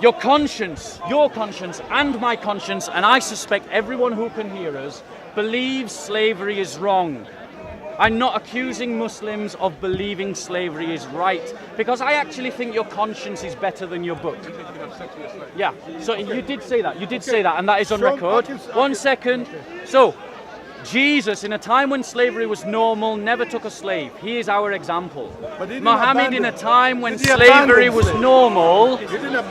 your conscience, and my conscience, and I suspect everyone who can hear us, believes slavery is wrong. I'm not accusing Muslims of believing slavery is right, because I actually think your conscience is better than your book. Yeah, so you did say that, and that is on record. 1 second. So, Jesus, in a time when slavery was normal, never took a slave. He is our example. Muhammad, in a time when slavery was normal,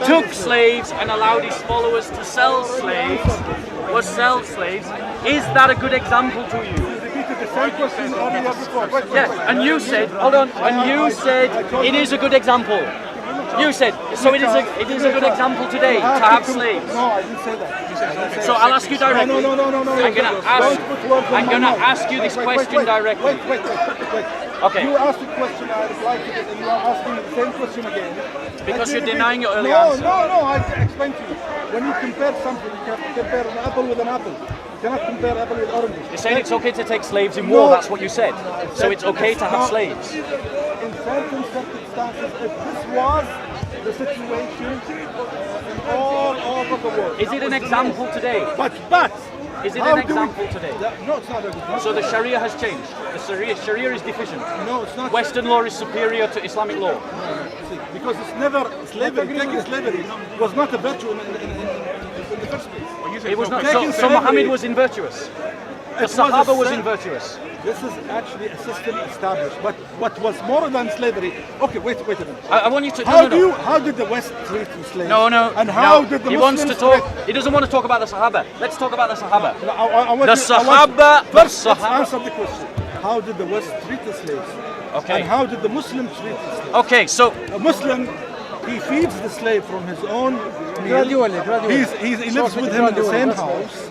took slaves and allowed his followers to sell slaves. Is that a good example to you? Yes, and you said, hold on, and you said it is a good example. You said, so it is a good example today to have slaves. No, I didn't say that. So I'll ask you directly. No. I'm gonna ask you this question directly. Wait. Okay. You asked a question, I replied to it, and you are asking the same question again. Because you're denying your earlier answer. No, I explained to you. When you compare something, you can compare an apple with an apple. You cannot compare apple with oranges. You're saying it's okay to take slaves in war, that's what you said. So it's okay to have slaves. In certain circumstances, if this was the situation all over the world. Is it an example today? But is it an example today? No, it's not a good. So the Sharia has changed. The Sharia is deficient. No, it's not. Western law is superior to Islamic law. See, because it's never slavery. Taking slavery was not a virtue in the first place. It was not. So Muhammad was invirtuous. The Sahaba was invirtuous. This is actually a system established, but what was more than slavery? Okay, wait a minute. I want you to. How did the West treat the slaves? No. And how did the He Muslims wants to talk. He doesn't want to talk about the Sahaba. Let's talk about the Sahaba. Let's answer the question. How did the West treat the slaves? Okay. And how did the Muslims treat the slaves? Okay, so a Muslim, he feeds the slave from his own meal. Gradually. He lives with him in the same house.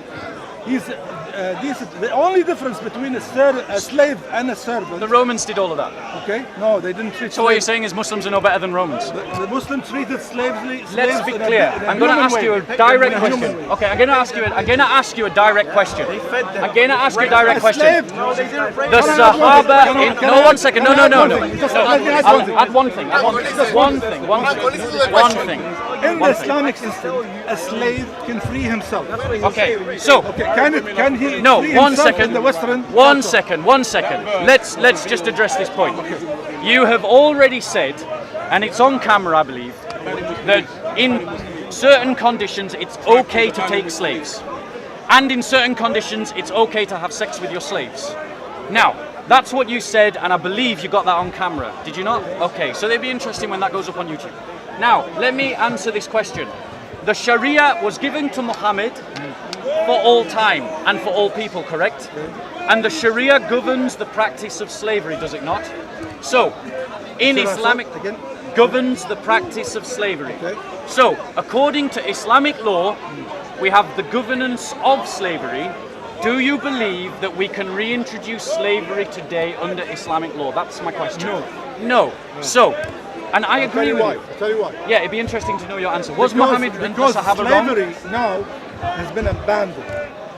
The only difference between a slave and a servant. The Romans did all of that. Okay? No, they didn't treat. So what you're saying is Muslims are no better than Romans. The Muslims treated slaves. Let's be clear. I'm going to ask you a direct question. Okay, I'm going to ask you a direct question. I'm going to ask you a direct question. The Sahaba. No, 1 second. No. Add one thing. In the Islamic system, a slave can free himself. Okay, so can he? No, free 1 himself second. in the Western? 1 second. Let's just address this point. You have already said, and it's on camera, I believe, that in certain conditions it's okay to take slaves, and in certain conditions it's okay to have sex with your slaves. Now, that's what you said, and I believe you got that on camera. Did you not? Okay, so it'd be interesting when that goes up on YouTube. Now, let me answer this question. The Sharia was given to Muhammad for all time and for all people, correct? And the Sharia governs the practice of slavery, does it not? So, in Islamic, governs the practice of slavery. So, according to Islamic law, we have the governance of slavery. Do you believe that we can reintroduce slavery today under Islamic law? That's my question. No. So, and I agree with you. I'll tell you why. Yeah, it'd be interesting to know your answer. Was Muhammad and the Sahaba wrong? Slavery now has been abandoned.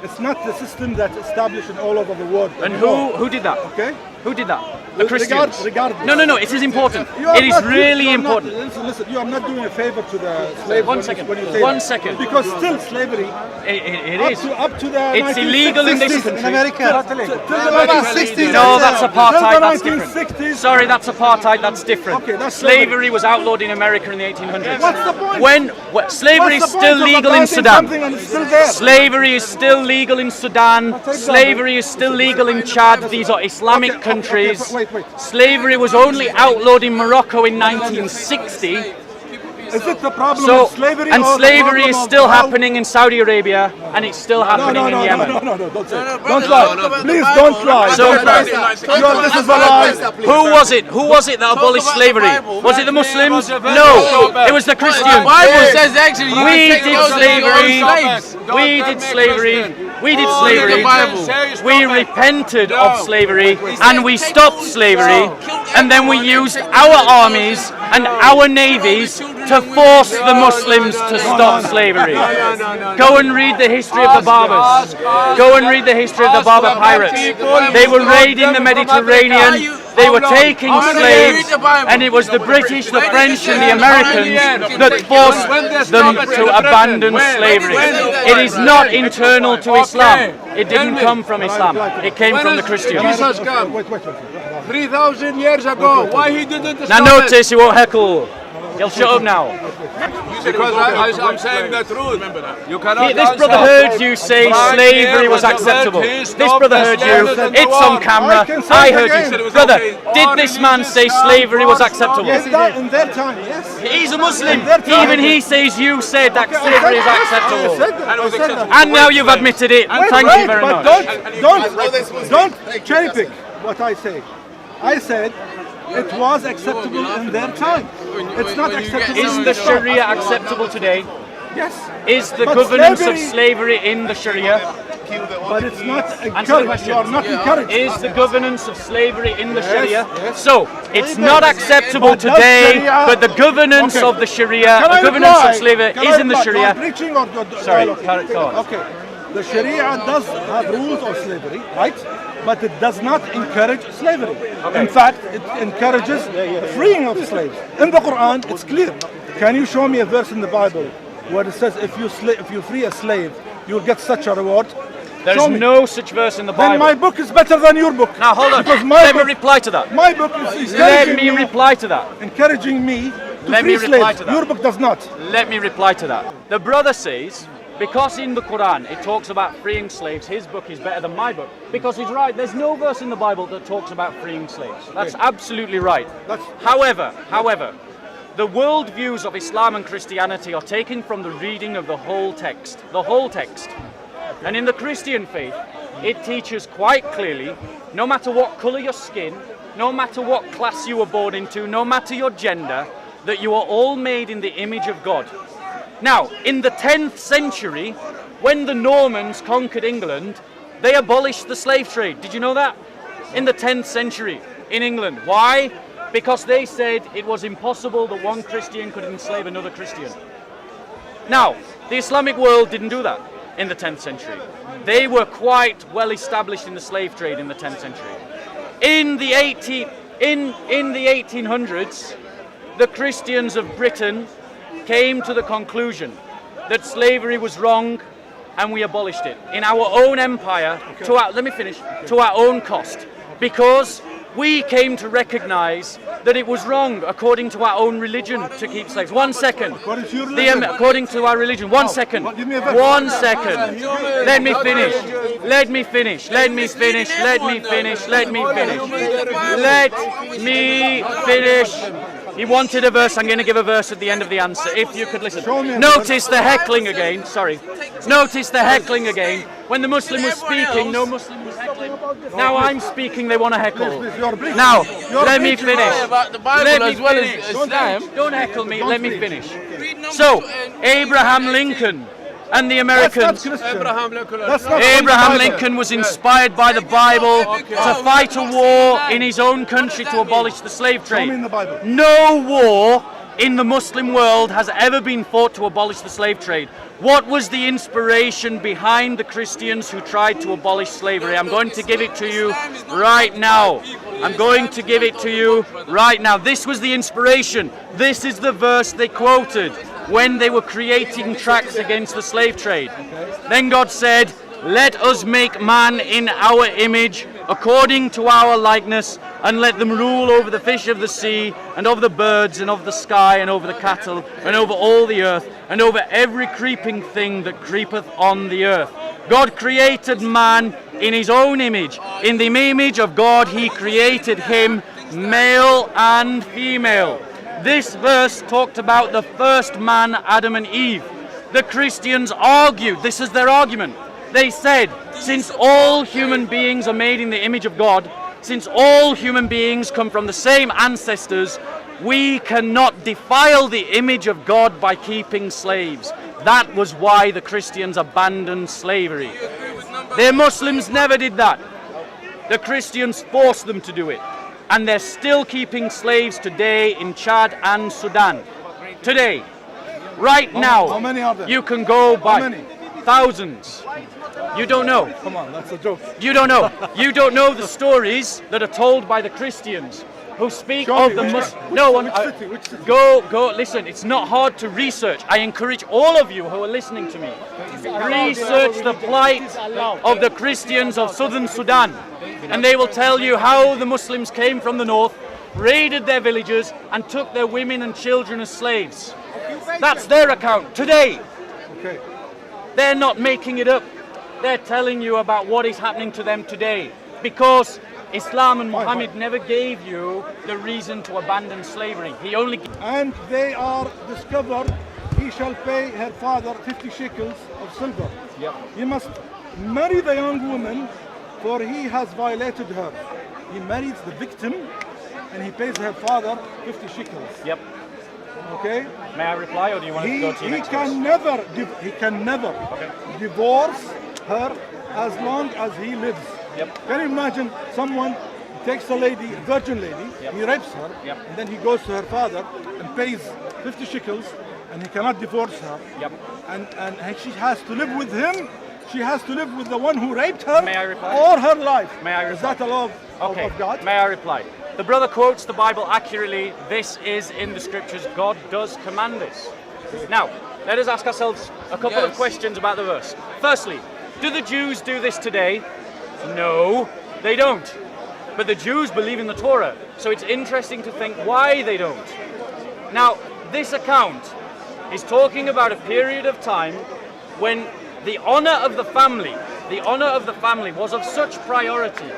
It's not the system that's established in all over the world. And who did that? Okay? Who did that? The Christians. Regardless. No, it is important. It is really important. Listen, you are not doing a favor to the slaves. One second. When you say One that. second. Because still slavery. It is. Up to the It's illegal in this country. In America. Till the 1960s. No, that's apartheid. That's Till the different. 1960s. Sorry, that's apartheid. That's different. Okay, that's slavery was outlawed in America in the 1800s. What's the point? When slavery is What's the still point of legal in abandoning Sudan. something and it's still there? Slavery is still legal in Sudan. Slavery is still legal in Chad. These are Islamic countries. Wait. Slavery was only outlawed in Morocco in 1960. Is it the problem of slavery? And or slavery the is problem still of how- happening in Saudi Arabia, and it's still happening in Yemen. No, don't say it. Don't lie. Please don't lie. So- Don't lie. This is a lie. Who was it that abolished slavery? Was it the Muslims? No, it was the Christians. The Bible says actually you We can take did those slavery. slaves. We did slavery. We repented of slavery, and we stopped slavery, and then we used our armies and our navies to force the Muslims to stop slavery. Go and read the history of the Barbers. Go and read the history of the Berber pirates. They were raiding the Mediterranean. They were taking slaves, and it was the British, the French, and the Americans that forced them to abandon slavery. It is not internal to Islam. It didn't come from Islam. It came from the Christians. Jesus came 3,000 years ago. Why he didn't Now stop it? notice, he won't heckle. He'll shut up now. Because I'm saying the truth. You cannot This brother heard you say slavery was acceptable. This brother heard you. It's on camera. I heard you. Brother, did this man say slavery was acceptable? In their time, yes. He's a Muslim. Even he says you said that slavery is acceptable. I said that. And now you've admitted it. Thank you very but much. don't cherry pick what I say. I said it was acceptable in their time. It's not acceptable. Is the Sharia acceptable today? Yes. Is the But governance of slavery- slavery in the Sharia? But it's not Answer the encouraged. question. You are not encouraged. Is the governance of slavery in the Sharia? yes. So, it's not acceptable But does today, Sharia- but the governance Okay. of the Sharia, Can the I governance reply? of slavery Can is I in the reply? You are Sharia. preaching or Sorry, dialogue? go on. Okay. The Sharia does have rules of slavery, right? But it does not encourage slavery. In fact, it encourages freeing of slaves. In the Quran, it's clear. Can you show me a verse in the Bible where it says if you free a slave, you'll get such a reward? There Show is me. no such verse in the Then Bible. my book is better than your book. Now hold on. Because my Let me book, reply to that. my book is Let encouraging me reply to that. encouraging me to Let free me reply slaves. to that. Your book does not. Let me reply to that. The brother says, because in the Quran it talks about freeing slaves, his book is better than my book. Because he's right, there's no verse in the Bible that talks about freeing slaves. That's absolutely right. However, the worldviews of Islam and Christianity are taken from the reading of the whole text. The whole text. And in the Christian faith, it teaches quite clearly, no matter what colour your skin, no matter what class you were born into, no matter your gender, that you are all made in the image of God. Now, in the 10th century, when the Normans conquered England, they abolished the slave trade. Did you know that? In the 10th century in England. Why? Because they said it was impossible that one Christian could enslave another Christian. Now, the Islamic world didn't do that in the 10th century. They were quite well established in the slave trade in the 10th century. In the 1800s, the Christians of Britain came to the conclusion that slavery was wrong, and we abolished it in our own empire to our own cost, because we came to recognize that it was wrong according to our own religion to keep slaves. 1 second. According to your religion? According to our religion. 1 second. Give me a verse. 1 second. Let me finish. Let me finish. Let me finish. Let me finish. Let me finish. Let me finish. He wanted a verse. I'm going to give a verse at the end of the answer. If you could listen. Notice the heckling again. Sorry. Notice the heckling again. When the Muslim was speaking, no Muslim was heckling. Now I'm speaking, they want to heckle. Now, let me finish. About the Bible Let me as well finish. as Islam. Don't heckle me. Let me finish. So, Abraham Lincoln and the Americans. Abraham Lincoln. Abraham Lincoln was inspired by the Bible to fight a war in his own country to abolish the slave trade. in the Bible. No war in the Muslim world has ever been fought to abolish the slave trade. What was the inspiration behind the Christians who tried to abolish slavery? I'm going to give it to you right now. I'm going to give it to you right now. This was the inspiration. This is the verse they quoted when they were creating tracts against the slave trade. Then God said, "Let us make man in our image, according to our likeness, and let them rule over the fish of the sea, and over the birds, and over the sky, and over the cattle, and over all the earth, and over every creeping thing that creepeth on the earth." God created man in his own image. In the image of God he created him, male and female. This verse talked about the first man, Adam and Eve. The Christians argued, this is their argument. They said, since all human beings are made in the image of God, since all human beings come from the same ancestors, we cannot defile the image of God by keeping slaves. That was why the Christians abandoned slavery. The Muslims never did that. The Christians forced them to do it. And they're still keeping slaves today in Chad and Sudan. Today. Right now. How many are there? You can go by How many? thousands. You don't know. Come on, that's a joke. You don't know. You don't know the stories that are told by the Christians who speak Show of me, the which Muslims. one? No, Which city? go. Listen, it's not hard to research. I encourage all of you who are listening to me, research the plight of the Christians of southern Sudan, and they will tell you how the Muslims came from the north, raided their villages, and took their women and children as slaves. That's their account today. Okay. They're not making it up. They're telling you about what is happening to them today, because Islam and Muhammad never gave you the reason to abandon slavery. He only And they are discovered, he shall pay her father 50 shekels of silver. Yep. He must marry the young woman, for he has violated her. He marries the victim and he pays her father 50 shekels. Yep. Okay? May I reply, or do you want to go to your He next can never divorce her as long as he lives. Yep. Can you imagine someone takes a lady, a virgin lady, he rapes her, Yep. and then he goes to her father and pays 50 shekels, and he cannot divorce her. Yep. And she has to live with him. She has to live with the one who raped her May I reply? all her life. May I Is reply? that a law Okay. of God? May I reply? The brother quotes the Bible accurately. This is in the scriptures. God does command this. Now, let us ask ourselves a couple of questions about the verse. Firstly, do the Jews do this today? No, they don't. But the Jews believe in the Torah, so it's interesting to think why they don't. Now, this account is talking about a period of time when the honor of the family was of such priority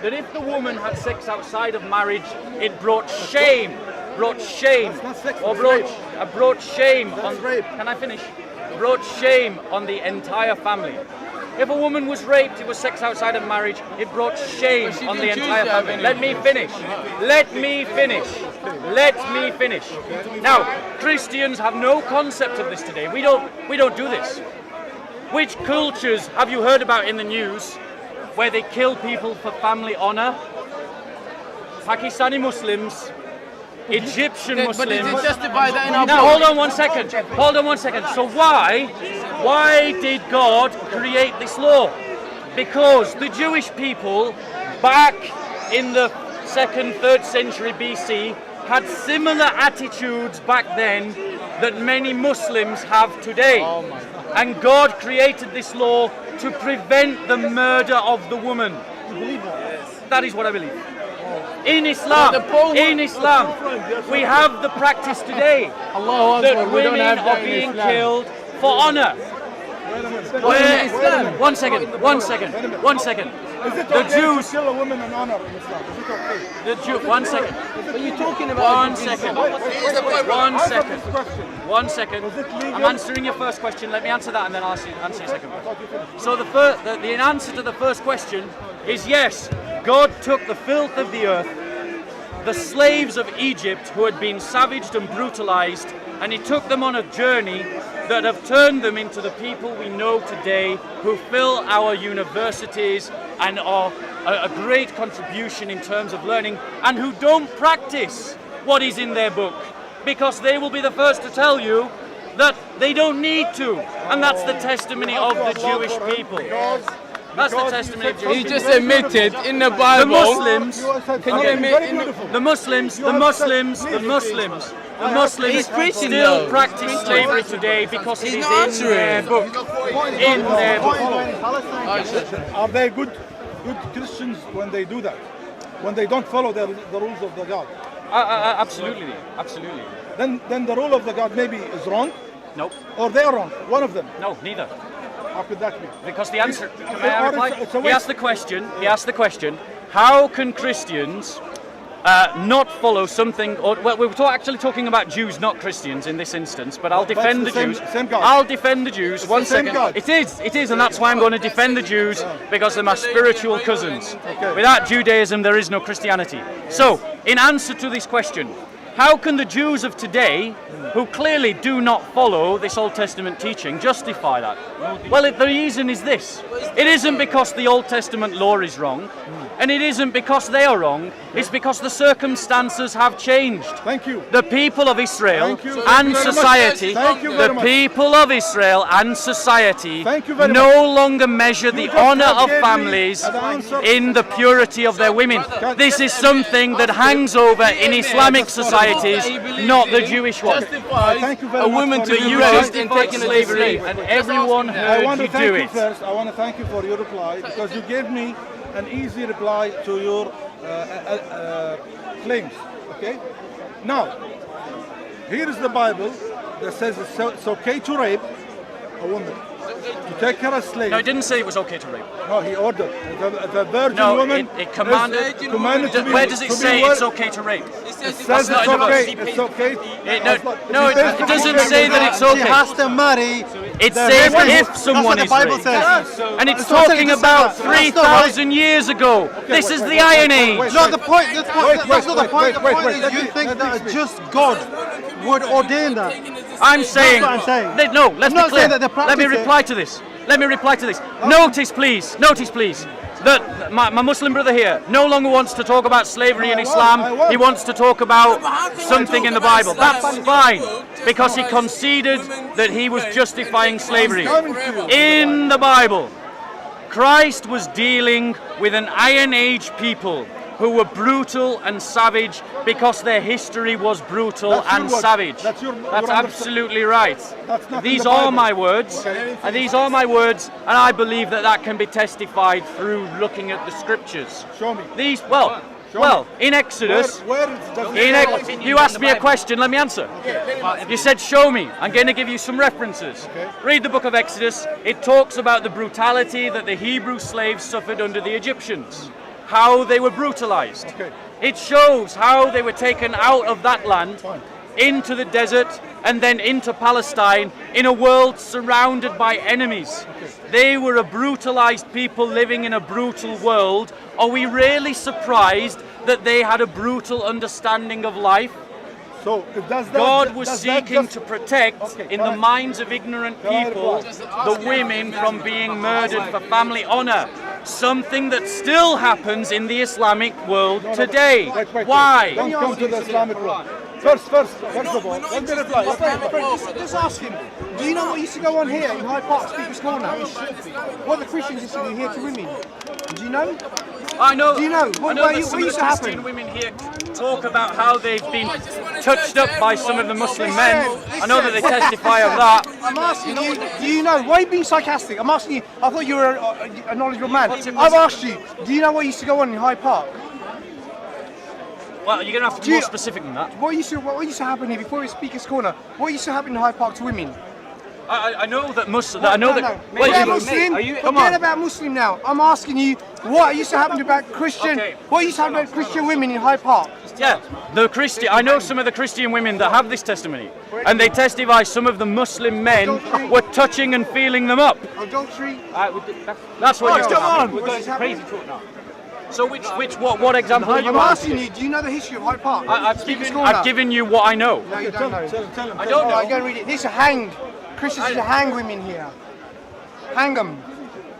that if the woman had sex outside of marriage, it brought shame, That's not sex, or that's brought shame That's on. rape. Can I finish? Brought shame on the entire family. If a woman was raped, it was sex outside of marriage, it brought shame on the entire family. Let me finish. Now, Christians have no concept of this today. We don't do this. Which cultures have you heard about in the news where they kill people for family honor? Pakistani Muslims, Egyptian Muslims. But is it justified that in our Now hold on one second. So why did God create this law? Because the Jewish people back in the 2nd, 3rd century BC had similar attitudes back then that many Muslims have today. And God created this law to prevent the murder of the woman. You believe that? That is what I believe. In Islam, we have the practice today that women are being killed for honor. One second. Is it The okay Jews- to kill a woman in honor in Islam? Is it okay? One second. What are you talking about? One second. One second. Was it legal? I'm answering your first question. Let me answer that, and then I'll answer your second question. So the answer to the first question is yes. God took the filth of the earth, the slaves of Egypt who had been savaged and brutalized, and He took them on a journey that have turned them into the people we know today, who fill our universities and are a great contribution in terms of learning, and who don't practice what is in their book, because they will be the first to tell you that they don't need to, and that's the testimony of the Jewish people. That's the testimony of Jewish You people. just admitted in the The Bible. Muslims, Can you admit in the the Muslims He's preaching still though. practice slavery today because it He's is not in their answering. book. In their book. Are they good Christians when they do that? When they don't follow the rules of the God? Absolutely. Then the rule of the God maybe is wrong, Nope. or they are wrong. One of them. No, neither. How could that be? Because the answer. May I Or reply? it's a He asked the question. How can Christians not follow something? Or, well, we were actually talking about Jews, not Christians, in this instance. But I'll defend the Jews. Same God. I'll defend the Jews. One the same second. God. It is, and that's why I'm going to defend the Jews, because they're my spiritual cousins. Okay. Without Judaism, there is no Christianity. So, in answer to this question, How can the Jews of today, who clearly do not follow this Old Testament teaching, justify that? Well, the reason is this. It isn't because the Old Testament law is wrong, and it isn't because they are wrong, it's because the circumstances have changed. Thank you. The people of Israel Thank you. and Thank you very much. society, Thank you very the much. people of Israel and society Thank you very no longer measure the just honor have of gave me families an answer. in the purity of their women. This is something that hangs over in Islamic societies, not the Jewish one. Thank you very much. woman for to your be reply. raised in taking slavery, and everyone I heard want to you thank do you it. first. I want to thank you for your reply because you gave me an easy reply to your claims. Okay. Now, here is the Bible that says it's okay to rape a woman, to take her as slave. No, it didn't say it was okay to rape. No, he ordered the virgin No, woman. it commanded. commanded to be, Where does it to be say wor- it's okay to rape? It says not it's in the okay. verse. It's okay. No, it doesn't say that it's okay. She has to marry. It says if someone That's is what the Bible raped. says. And it's That's what talking it says. about That's not 3,000 years ago. This is the Iron Age. No, the point. That's not the point. The wait, point wait, is let you me- think let that me a just God would ordain that. I'm saying. what I'm saying. No, let's I'm not be clear. saying that they Let me practice it. reply to this. Let me reply to this. Notice, please, that my Muslim brother here no longer wants to talk about slavery in I Islam. won't. He wants to talk about something in the Bible. That's fine, because he conceded that he was justifying slavery. In the Bible, Christ was dealing with an Iron Age people who were brutal and savage because their history was brutal That's your and word. savage. That's your That's understanding. absolutely right. That's not in These the are Bible. my words, Okay. and these are my words, and I believe that that can be testified through looking at the scriptures. Show me. These, Show in Exodus, Where does it say? you asked me a question, let me answer. You said, show me. I'm going to give you some references. Okay. Read the book of Exodus. It talks about the brutality that the Hebrew slaves suffered under the Egyptians, how they were brutalized. Okay. It shows how they were taken out of that land Fine. into the desert and then into Palestine in a world surrounded by enemies. They were a brutalized people living in a brutal world. Are we really surprised that they had a brutal understanding of life? So it does that. God was does that seeking just- to protect, Okay, in can the I- minds of ignorant can I people, reply? the women from being murdered for family honor. Something that still happens in the Islamic world today. Wait. Why? Don't come to the Islamic world. First of all, let me reply. Just ask him. Do you know what used to go on here in Hyde Park, Speaker's Corner? What the Christians used to do here to women? Do you know? I know. Do you know? I What- know what that used some to of the Christian happen? women here talk about how they've been touched up by some of the Muslim men. I know that they testify of that. I'm asking you, do you know? Why are you being sarcastic? I'm asking you, I thought you were a knowledgeable man. I've asked you, do you know what used to go on in Hyde Park? Well, you're going to have to be more specific than that. What used to happen here before it was Speaker's Corner? What used to happen in Hyde Park to women? I know that Muslim. I know No, that. no. Wait, Forget you- Muslim. Come Forget on. about Muslim now. I'm asking you, what used to happen about Christian? Okay. What used to happen about Christian women in Hyde Park? Yeah, the Christian. I know some of the Christian women that have this testimony, and they testify some of the Muslim men were touching and feeling them up. Adultery. That's what used to Come on. happen. We're going crazy talk now. So what example are you I'm asking? asking you, do you know the history of Hyde Park? I've Speaker's given, Corner. I've given you what I know. No, you don't know. Tell him. I don't All right, know. go and read it. This is hanged. Christians used to hang women here. Hang them.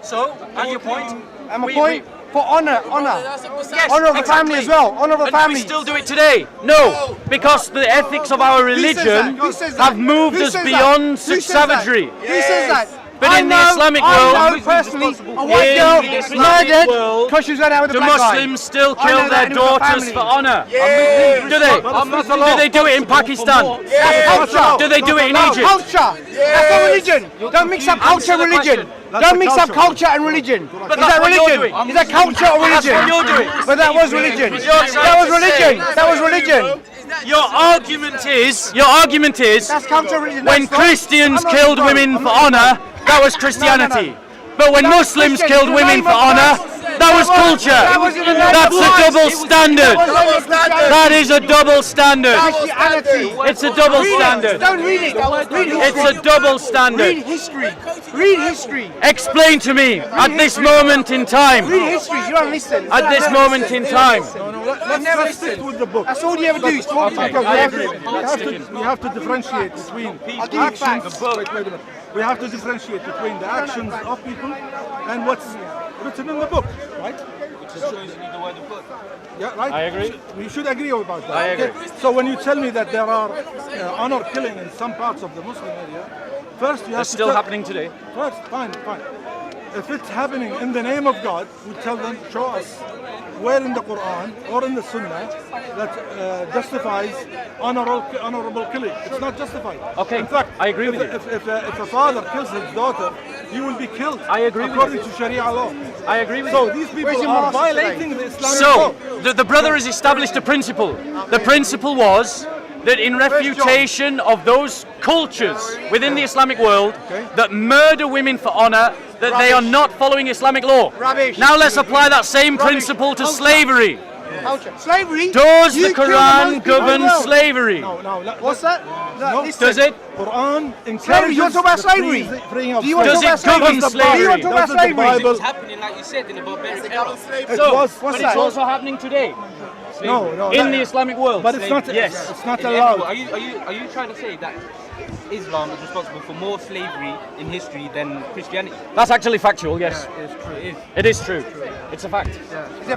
So, at your point, And my we- point, for honor. Yes, Honor of the family exactly. as well. Honor of the And do family. we still do it today? No, because the ethics of our Who says that? religion Who says that? have moved Who us says that? beyond Who such says that? savagery. Who says that? But I in the know- Islamic I world- know personally, a white In girl the Islamic murdered world, because she was going out with a The black guy. Muslims still I kill know their that, and it was a daughters family. for honor. Yeah. Do they? Do they do it in Pakistan? Culture. Do they do it in No, Egypt? culture. That's not religion. Don't mix up culture and Answer the religion. question. Don't mix up culture and religion. But Is that's that what you're religion? doing. Is that culture or That's religion? what you're doing. But that was religion. You're trying That was to religion. say- That was religion. Your argument is That's culture and religion. when That's not- Christians I'm not killed even women wrong. for honor, that was Christianity. But when That was Muslims Christian. killed In the women name for of honor, God. That was culture. That's a double standard. That is a double standard. Christianity. It's a double standard. Don't read it. Read history. It's a double standard. Read history. Read history. Explain to me at this moment in time. Read history. You don't listen. At this moment in time. Let's stick with the book. That's all you ever do is talk. Okay, Because I agree. we have to differentiate between I'll give you actions. facts. Wait a minute. We have to differentiate between the actions of people and what's written in the book, right? Yeah, right. I agree. We should agree about that. I agree. Okay? So when you tell me that there are honor killing in some parts of the Muslim area, first you have It's to still tell- happening today. First, fine. If it's happening in the name of God, we tell them, show us where in the Quran or in the Sunnah that justifies honorable killing. It's not justified. Okay, In fact, I agree if, with you. If a father kills his daughter, he will be killed. I agree with according you. to Sharia law. I agree with So you. these Where's people your are master violating the Islamic So, law. the brother has established a principle. The principle was that in refutation of those cultures within the Islamic world that murder women for honor, that they are not following Islamic law. Rubbish. Now let's apply that same principle to slavery. Slavery. Does You the kill Quran most people govern in the world. slavery? What's that? No. Listen. Does it? Quran encourages Slavery, you want to talk about the slavery? freeing of Do you want to Does talk it about govern slavery? Do you want to talk about Doesn't the slavery? Bible- happening, like you said, in the barbaric era. It So, was, but it's also happening today no, in the Islamic world. but it's not. Yes. It's not In everyone. allowed. Are you trying to say that Islam is responsible for more slavery in history than Christianity? That's actually factual, yes. It is true. It's a fact.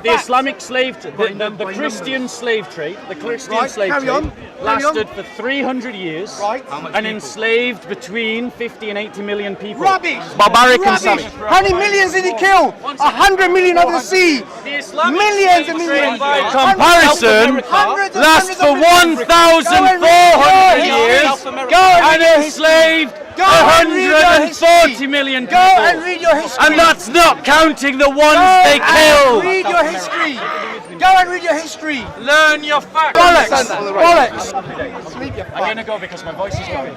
The Islamic the Christian slave trade, Right, slave carry trade on, lasted for 300 years Right. and enslaved between 50 and 80 million people. Rubbish. Barbaric and Rubbish. savage. How many millions did he kill? 100 million over the sea. The Islamic Millions slave and trade, millions. by Hundreds- comparison, hundreds and lasts hundreds for of millions. 1,400 years South America. Go and and read your history. enslaved Go and read your 140 history. million Go and people. read your history. And that's not counting the ones Go they and killed. read your history. Go and read your history. Learn your facts. Bollocks. Bollocks. I'm going to go because my voice is going.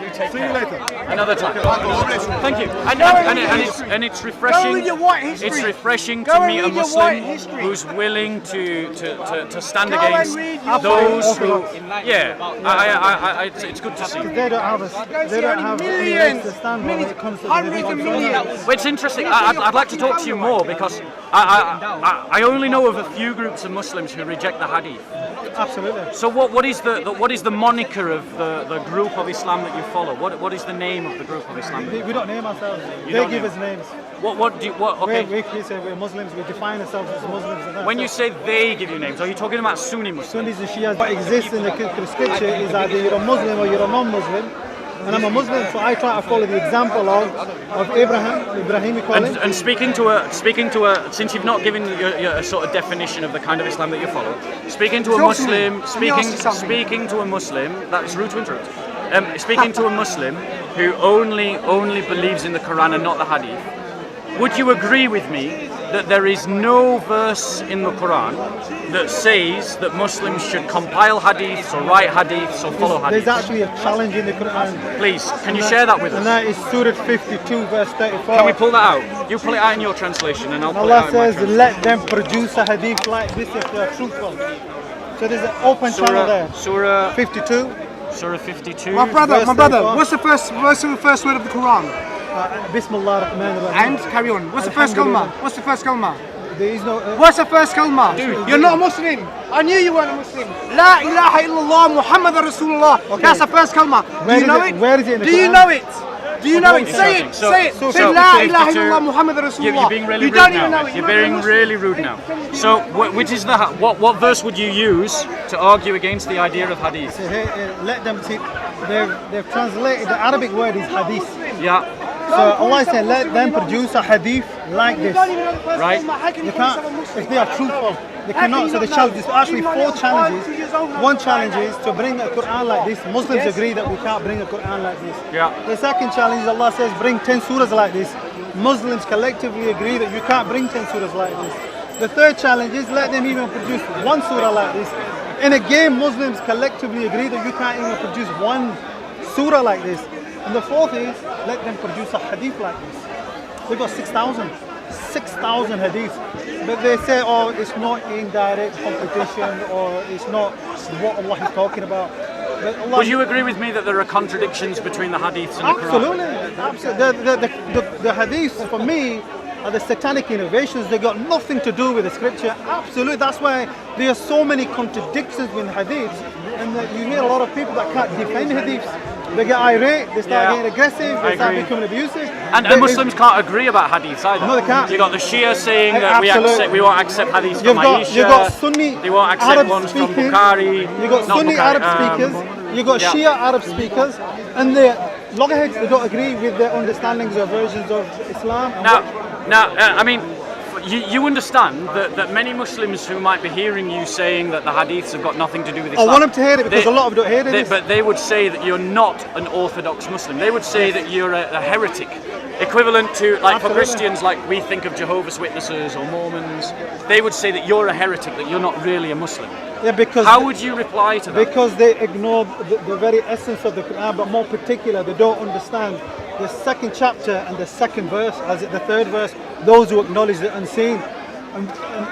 You take See you care. later. Another time. Thank you. And it's Go refreshing. read your white history. It's refreshing Go to and meet a read your Muslim white history. who's willing to stand Go and against read your those white who. history. Yeah, it's good to see. They don't have any legs to stand on when it comes to the Hundreds of millions. Well, it's interesting. I'd like to talk to you more because I only know of a few groups of Muslims who reject the hadith. Absolutely. So what is the moniker of the group of Islam that you follow? What is the name of the group of Islam? We don't name ourselves. You They don't give name. us names. Okay. We say we're Muslims. We define ourselves as Muslims. And that's When you it. say they give you names, are you talking about Sunni Muslims? Sunnis and Shias, what exists in the scripture is either you're a Muslim or you're a non-Muslim. And I'm a Muslim, so I try to follow the example of Ibrahim we call him. And speaking to a, since you've not given your a sort of definition of the kind of Islam that you follow, speaking to a Talk to me. Muslim, Let me ask you something. speaking to a Muslim, that's rude to interrupt. Speaking to a Muslim who only believes in the Quran and not the Hadith, would you agree with me that there is no verse in the Quran that says that Muslims should compile hadiths or write hadiths or follow There's hadiths? actually a challenge in the Quran. Please, can you share that with And us? that is Surah 52, verse 34. Can we pull that out? You pull it out in your translation and I'll pull it Allah out in my says, translation. let them produce a hadith like this if they are truthful. So there's an open channel there. Surah 52. 52. My brother, Verse 34. what's the first word of the Quran? Bismillah ar-Rahman ar-Rahim. And carry on. What's the first kalma? What's the first kalma? There is no. What's the first kalma? Dude, You're not a Muslim. I knew you weren't a Muslim. La ilaha illallah Muhammad Rasulullah. That's the first kalma. Do Where you is know it? it? Where is it in the Do you Quran? know it? Do you know it? It's Say nothing. it. So- Say it. so- Say so La 52 ilaha illallah Muhammad Rasulullah. You're being really You rude don't now. even know it. You're being really rude now. So, which is what verse would you use to argue against the idea of hadith? Let them see. They've translated the Arabic word is hadith. Yeah, So Allah said, let them produce a hadith like this. right. They can't, if they are truthful, they cannot. So the challenge is actually 4 challenges. One challenge is to bring a Quran like this. Muslims agree that we can't bring a Quran like this. Yeah. The second challenge is Allah says, bring 10 surahs like this. Muslims collectively agree that you can't bring 10 surahs like this. The third challenge is let them even produce 1 surah like this. And again, Muslims collectively agree that you can't even produce 1 surah like this. And the fourth is let them produce a hadith like this. They've got 6,000. 6,000 hadiths. But they say, oh, it's not indirect competition, or it's not what Allah is talking about. But Allah, Would you agree with me that there are contradictions between the hadiths and the Quran? absolutely, absolutely. The hadiths, for me, are the satanic innovations. They got nothing to do with the scripture. Absolutely. That's why there are so many contradictions with hadiths, and that you hear a lot of people that can't defend hadiths. They get irate, they start getting aggressive, they start becoming abusive. And Muslims can't agree about hadiths either. No, they can't. You got the Shia saying that we won't accept hadiths from Aisha. You've got Sunni they won't accept Arab ones speakers. from Bukhari. You've got not Sunni Bukhari, Arab speakers. You've got yeah. Shia Arab speakers, and the loggerheads, they don't agree with their understandings or versions of Islam. I mean, you understand that many Muslims who might be hearing you saying that the hadiths have got nothing to do with Islam. I want them to hear it because a lot of them don't hear it. But they would say that you're not an orthodox Muslim. They would say that you're a heretic. Equivalent to, like, for Christians, like we think of Jehovah's Witnesses or Mormons, they would say that you're a heretic, that you're not really a Muslim. Yeah, because how would you reply to that? Because they ignore the very essence of the Quran, but more particular, they don't understand the second chapter and the second verse, as the third verse, those who acknowledge the unseen.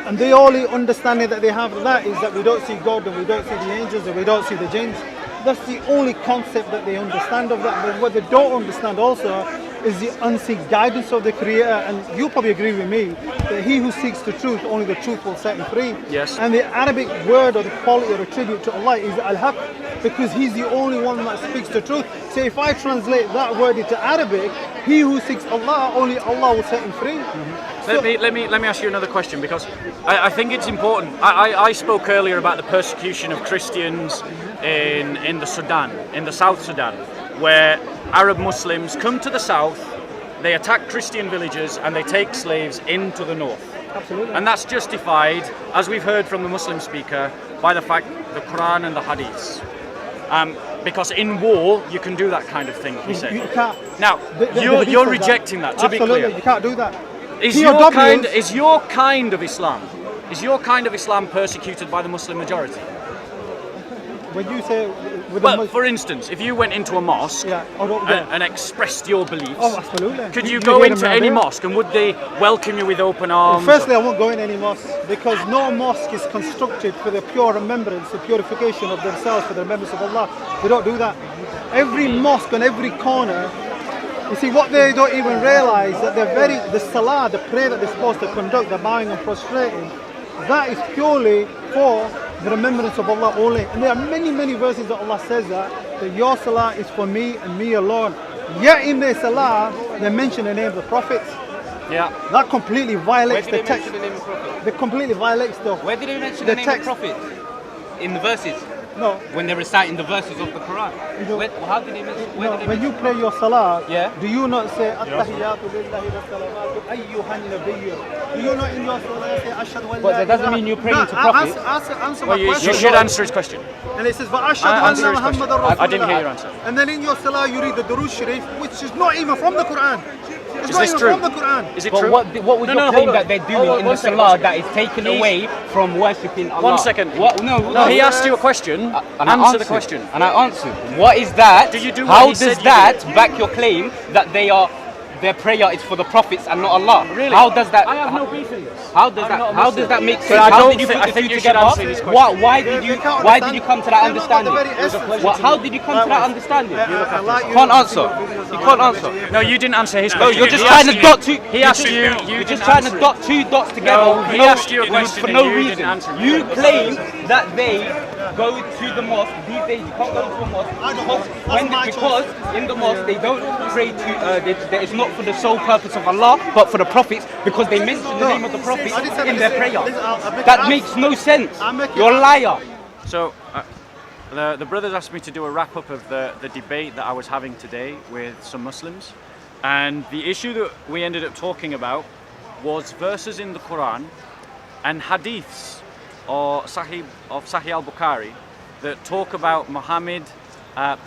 And the only understanding that they have of that is that we don't see God, and we don't see the angels, and we don't see the jinns. That's the only concept that they understand of that. But what they don't understand also is the unseen guidance of the Creator. And you probably agree with me that he who seeks the truth, only the truth will set him free. Yes. And the Arabic word or the quality or attribute to Allah is al-haq, because he's the only one that speaks the truth. So if I translate that word into Arabic, he who seeks Allah, only Allah will set him free. Mm-hmm. Let me ask you another question, because I think it's important. I spoke earlier about the persecution of Christians in the Sudan, in the South Sudan, where Arab Muslims come to the south, they attack Christian villages, and they take slaves into the north. Absolutely. And that's justified, as we've heard from the Muslim speaker, by the fact the Quran and the Hadiths. Because in war, you can do that kind of thing, he said. You can't. Now, you're rejecting that, to be clear. Absolutely, you can't do that. Is your kind of Islam persecuted by the Muslim majority? When you say well, for instance, if you went into a mosque and expressed your beliefs, absolutely. Could you go into any mosque, and would they welcome you with open arms? Well, firstly, I won't go in any mosque, because no mosque is constructed for the pure remembrance, the purification of themselves, for the remembrance of Allah. They don't do that. Every mosque on every corner, you see, what they don't even realise, that the salah, the prayer that they're supposed to conduct, the bowing and prostrating, that is purely for the remembrance of Allah only. And there are many, many verses that Allah says that your salah is for me and me alone. Yet in their salah, they mention the name of the prophets. Yeah. That completely violates the text. Mention the name of prophet? They completely violates the Where did they mention the name text. of prophet? In the verses? No. When they're reciting the verses of the Quran? How did they mention? When you pray your salah, Yeah. do you not say At-tahiyatu lillahi wa salamatu ayyuhan nabiyyu? Do you not in your salah say Ashhadu an But la that doesn't ilaha- mean you're praying No, to prophets. Answer Well, my you question. should answer his question. And it says Answer Ashhadu his anna question. Muhammadan Rasulullah. I didn't hear your answer. And then in your salah you read the Durood Sharif, which is not even from the Quran. It's Is not this even true? from the Quran. Is it But true? what would No, you no, claim hold on. that they're Hold doing on, in one the second, salah one that second. is taken He's- away from worshipping Allah? 1 second. What? No, he asked you a question. And I Answer the answered. question. And I answered. What is that? Did you do what How he said does you that did? back your claim that their prayer is for the prophets and not Allah? Really? How does that? I have no beef in this. How does I'm that? not a How Muslim. does that make But sense? I How don't did you think- put I the think two you should together? answer this question. Why did you? Why did you come to that understanding? How did you come to that understanding? You can't answer. You can't answer. No, you didn't answer his No, question. you're just He trying asked to dot two. He asked you. You're You just didn't trying to answer it. dot two dots together. No, he asked you a for question no and you reason. didn't answer it. You claim that they go to the mosque. These days you can't go to a mosque because in the mosque they don't pray to. It's not for the sole purpose of Allah, but for the prophets, because they mention the name of the prophet in their prayer. That makes no sense. You're a liar. So, the brothers asked me to do a wrap up of the debate that I was having today with some Muslims. And the issue that we ended up talking about was verses in the Quran and hadiths of Sahih al-Bukhari that talk about Muhammad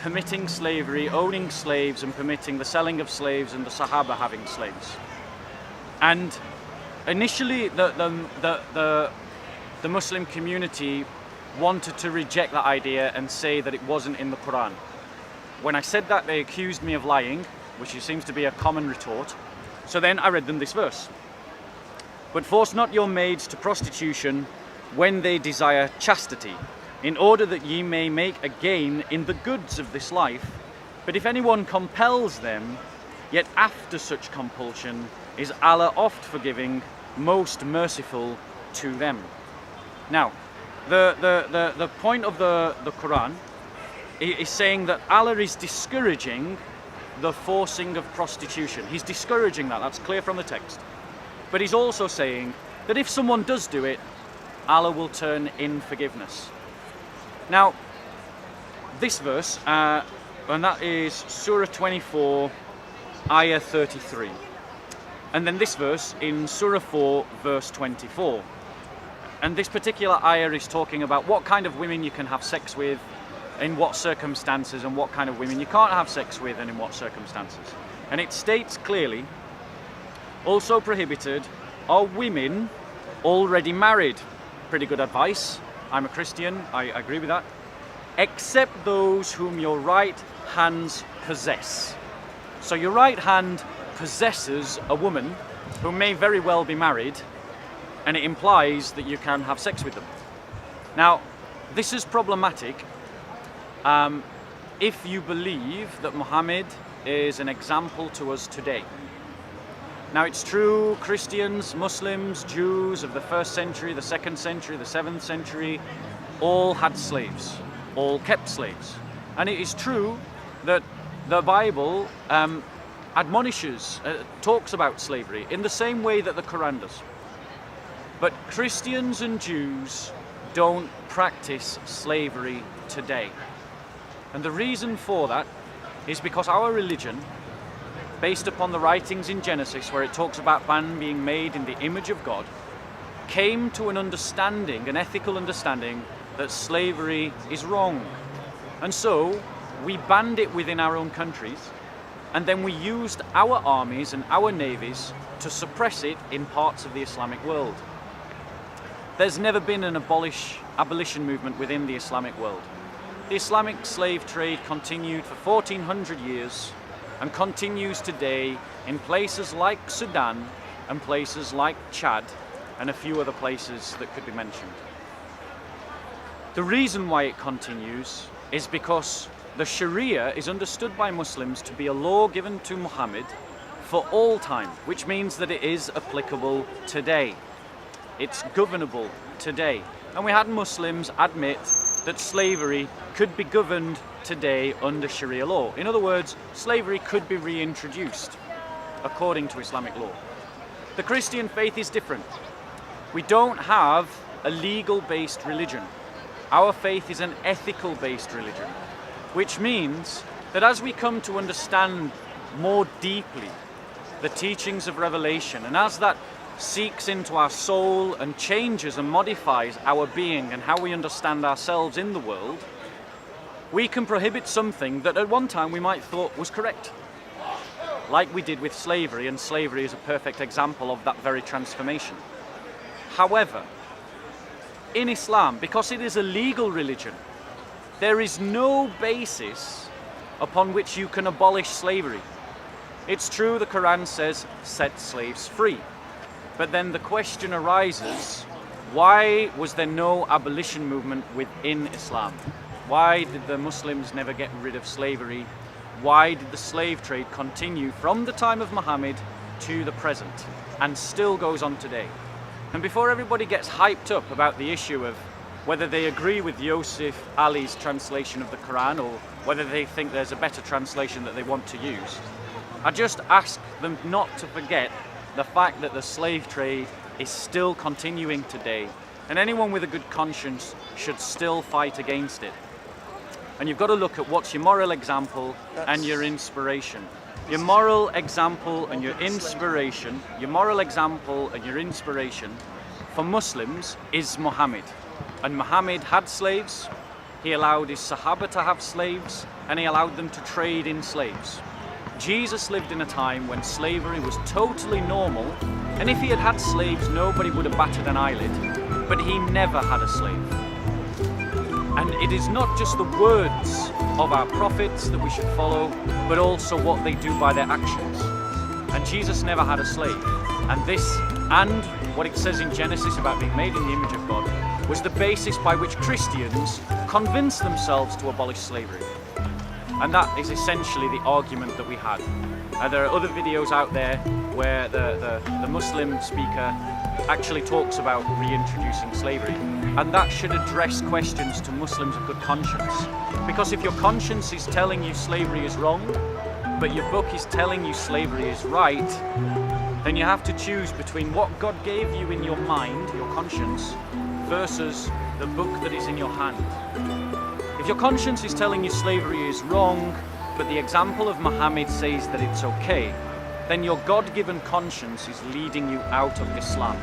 permitting slavery, owning slaves, and permitting the selling of slaves, and the Sahaba having slaves. And initially, the Muslim community wanted to reject that idea and say that it wasn't in the Quran. When I said that, they accused me of lying, which seems to be a common retort. So then I read them this verse. But force not your maids to prostitution when they desire chastity, in order that ye may make a gain in the goods of this life. But if anyone compels them, yet after such compulsion is Allah oft forgiving, most merciful to them. Now, the point of the Quran is saying that Allah is discouraging the forcing of prostitution. He's discouraging that, that's clear from the text. But he's also saying that if someone does do it, Allah will turn in forgiveness. Now, this verse, and that is Surah 24, Ayah 33. And then this verse in Surah 4, verse 24. And this particular ayah is talking about what kind of women you can have sex with, in what circumstances, and what kind of women you can't have sex with, and in what circumstances. And it states clearly, also prohibited are women already married. Pretty good advice. I'm a Christian, I agree with that. Except those whom your right hands possess. So your right hand possesses a woman who may very well be married, and it implies that you can have sex with them. Now, this is problematic if you believe that Muhammad is an example to us today. Now, it's true, Christians, Muslims, Jews of the 1st century, the 2nd century, the 7th century, all had slaves, all kept slaves. And it is true that the Bible admonishes, talks about slavery in the same way that the Quran does. But Christians and Jews don't practice slavery today. And the reason for that is because our religion, based upon the writings in Genesis where it talks about man being made in the image of God, came to an understanding, an ethical understanding, that slavery is wrong. And so we banned it within our own countries, and then we used our armies and our navies to suppress it in parts of the Islamic world. There's never been an abolition movement within the Islamic world. The Islamic slave trade continued for 1400 years and continues today in places like Sudan and places like Chad and a few other places that could be mentioned. The reason why it continues is because the Sharia is understood by Muslims to be a law given to Muhammad for all time, which means that it is applicable today. It's governable today. And we had Muslims admit that slavery could be governed today under Sharia law. In other words, slavery could be reintroduced according to Islamic law. The Christian faith is different. We don't have a legal-based religion. Our faith is an ethical-based religion, which means that as we come to understand more deeply the teachings of Revelation, and as that seeks into our soul and changes and modifies our being and how we understand ourselves in the world, we can prohibit something that at one time we might thought was correct. Like we did with slavery, and slavery is a perfect example of that very transformation. However, in Islam, because it is a legal religion, there is no basis upon which you can abolish slavery. It's true the Quran says, set slaves free. But then the question arises, why was there no abolition movement within Islam? Why did the Muslims never get rid of slavery? Why did the slave trade continue from the time of Muhammad to the present and still goes on today? And before everybody gets hyped up about the issue of whether they agree with Yusuf Ali's translation of the Quran or whether they think there's a better translation that they want to use, I just ask them not to forget the fact that the slave trade is still continuing today, and anyone with a good conscience should still fight against it. And you've got to look at what's your moral example and your inspiration. Your moral example and your inspiration, for Muslims is Muhammad. And Muhammad had slaves, he allowed his Sahaba to have slaves, and he allowed them to trade in slaves. Jesus lived in a time when slavery was totally normal, and if he had had slaves, nobody would have batted an eyelid, but he never had a slave. And it is not just the words of our prophets that we should follow, but also what they do by their actions. And Jesus never had a slave, and this and what it says in Genesis about being made in the image of God was the basis by which Christians convinced themselves to abolish slavery. And that is essentially the argument that we had. There are other videos out there where the Muslim speaker actually talks about reintroducing slavery. And that should address questions to Muslims of good conscience. Because if your conscience is telling you slavery is wrong, but your book is telling you slavery is right, then you have to choose between what God gave you in your mind, your conscience, versus the book that is in your hand. If your conscience is telling you slavery is wrong, but the example of Muhammad says that it's okay, then your God-given conscience is leading you out of Islam.